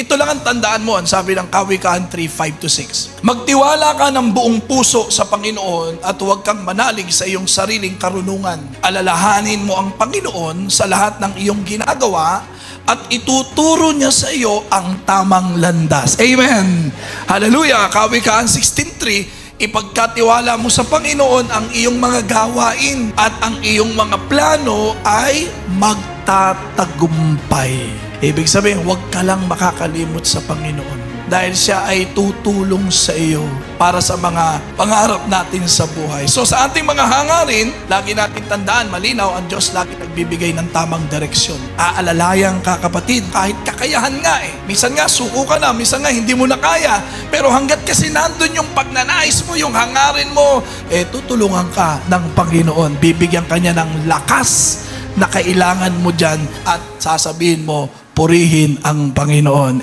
Ito lang ang tandaan mo, ang sabi ng Kawikaan 3:5-6. Magtiwala ka ng buong puso sa Panginoon at huwag kang manalig sa iyong sariling karunungan. Alalahanin mo ang Panginoon sa lahat ng iyong ginagawa at ituturo niya sa iyo ang tamang landas. Amen! Hallelujah! Kawikaan 16:3, ipagkatiwala mo sa Panginoon ang iyong mga gawain at ang iyong mga plano ay magtatagumpay. Ibig sabihin, huwag ka lang makakalimot sa Panginoon dahil siya ay tutulong sa iyo para sa mga pangarap natin sa buhay. So sa ating mga hangarin, lagi natin tandaan, malinaw, ang Diyos lagi nagbibigay ng tamang direksyon. Aalalayan ka, kapatid, kahit kakayahan nga Minsan nga, suko ka na, minsan nga hindi mo na kaya. Pero hanggat kasi nandun yung pagnanais mo, yung hangarin mo, tutulungan ka ng Panginoon. Bibigyan ka niya ng lakas na kailangan mo dyan at sasabihin mo, purihin ang Panginoon.